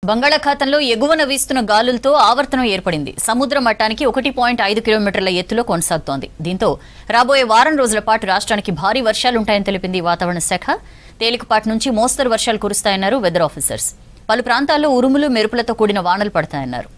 బంగాళాఖాతంలో ఎగువన వీస్తున్న గాలులతో ఆవర్తనం ఏర్పడింది. సముద్ర మట్టానికి 1.5 కిలోమీటర్ల ఎత్తులో కొనసాగుతోంది. దీంతో రాబోయే వారం రోజుల పాటు రాష్ట్రానికి భారీ వర్షాలుంటాయని తెలిపింది వాతావరణ శాఖ. తేలికపాటి నుంచి మోస్తరు వర్షాలు కురుస్తాయన్నారు వెదర్ ఆఫీసర్స్. పలు ప్రాంతాల్లో ఉరుములు మెరుపులతో కూడిన వానలు పడతాయన్నారు.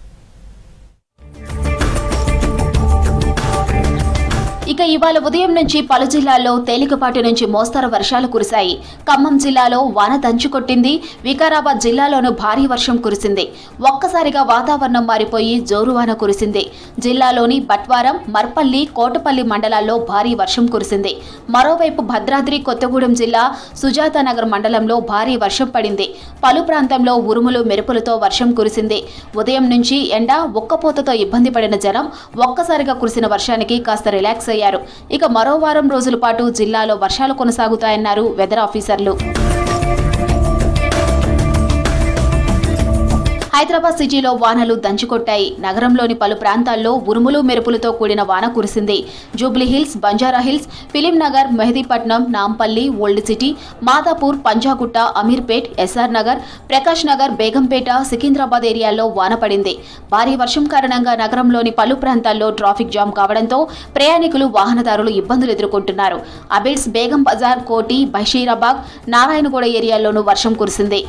ఇక ఇవాళ ఉదయం నుంచి పలు జిల్లాల్లో తేలికపాటి నుంచి మోస్తరు వర్షాలు కురిశాయి. ఖమ్మం జిల్లాలో వాన దంచుకొట్టింది. వికారాబాద్ జిల్లాలోనూ భారీ వర్షం కురిసింది. ఒక్కసారిగా వాతావరణం మారిపోయి జోరువాన కురిసింది. జిల్లాలోని బట్వారం, మర్పల్లి, కోటపల్లి మండలాల్లో భారీ వర్షం కురిసింది. మరోవైపు భద్రాద్రి కొత్తగూడెం జిల్లా సుజాతానగర్ మండలంలో భారీ వర్షం పడింది. పలు ప్రాంతంలో ఉరుములు మెరుపులతో వర్షం కురిసింది. ఉదయం నుంచి ఎండ ఉక్కపోతతో ఇబ్బంది పడిన జనం ఒక్కసారిగా కురిసిన వర్షానికి కాస్త రిలాక్స్ అయ్యారు. ఇక మరో వారం రోజుల పాటు జిల్లాలో వర్షాలు కొనసాగుతాయన్నారు వెదర్ ఆఫీసర్లు. హైదరాబాద్ సిటీలో వానలు దంచుకొట్టాయి. నగరంలోని పలు ప్రాంతాల్లో ఉరుములు మెరుపులతో కూడిన వాన కురిసింది. జూబ్లీహిల్స్, బంజారాహిల్స్, ఫిలిం నగర్, మెహదీపట్నం, నాంపల్లి, ఓల్డ్ సిటీ, మాదాపూర్, పంజాగుట్ట, అమీర్పేట్, ఎస్ఆర్ నగర్, ప్రకాష్ నగర్, బేగంపేట, సికింద్రాబాద్ ఏరియాల్లో వాన పడింది. భారీ వర్షం కారణంగా నగరంలోని పలు ప్రాంతాల్లో ట్రాఫిక్ జామ్ కావడంతో ప్రయాణికులు, వాహనదారులు ఇబ్బందులు ఎదుర్కొంటున్నారు. అబిడ్స్, బేగం బజార్, కోటి, బషీరాబాగ్, నారాయణగూడ ఏరియాల్లోనూ వర్షం కురిసింది.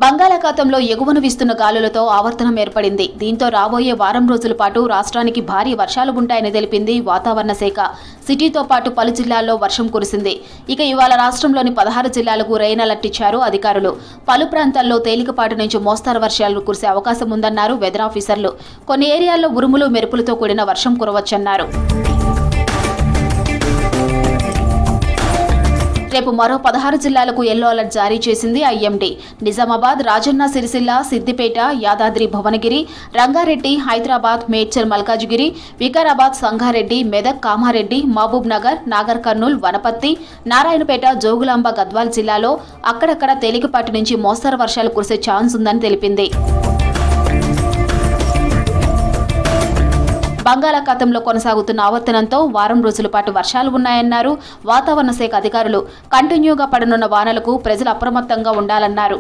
బంగాళాఖాతంలో ఎగువన వీస్తున్న గాలులతో ఆవర్తనం ఏర్పడింది. దీంతో రాబోయే వారం రోజుల పాటు రాష్ట్రానికి భారీ వర్షాలు ఉంటాయని తెలిపింది వాతావరణ శాఖ. సిటీతో పాటు పలు జిల్లాల్లో వర్షం కురిసింది. ఇక ఇవాళ రాష్ట్రంలోని 16 జిల్లాలకు రెయిన్ అలర్ట్ ఇచ్చారు అధికారులు. పలు ప్రాంతాల్లో తేలికపాటి నుంచి మోస్తరు వర్షాలు కురిసే అవకాశం ఉందన్నారు వెదర్ ఆఫీసర్లు. కొన్ని ఏరియాల్లో ఉరుములు మెరుపులతో కూడిన వర్షం కురవచ్చన్నారు. రేపు మరో 16 జిల్లాలకు ఎల్లో అలర్ట్ జారీ చేసింది ఐఎండీ. నిజామాబాద్, రాజన్న సిరిసిల్ల, సిద్దిపేట, యాదాద్రి భువనగిరి, రంగారెడ్డి, హైదరాబాద్, మేడ్చల్ మల్కాజ్గిరి, వికారాబాద్, సంగారెడ్డి, మెదక్, కామారెడ్డి, మహబూబ్ నగర్, నాగర్ కర్నూల్, వనపర్తి, నారాయణపేట, జోగులాంబ, గద్వాల్ జిల్లాలో అక్కడక్కడ తేలికపాటి నుంచి మోస్తరు వర్షాలు కురిసే ఛాన్స్ ఉందని తెలిపింది. బంగాళాఖాతంలో కొనసాగుతున్న ఆవర్తనంతో వారం రోజుల పాటు వర్షాలు ఉన్నాయన్నారు వాతావరణ శాఖ అధికారులు. కంటిన్యూగా పడనున్న వానలకు ప్రజలు అప్రమత్తంగా ఉండాలన్నారు.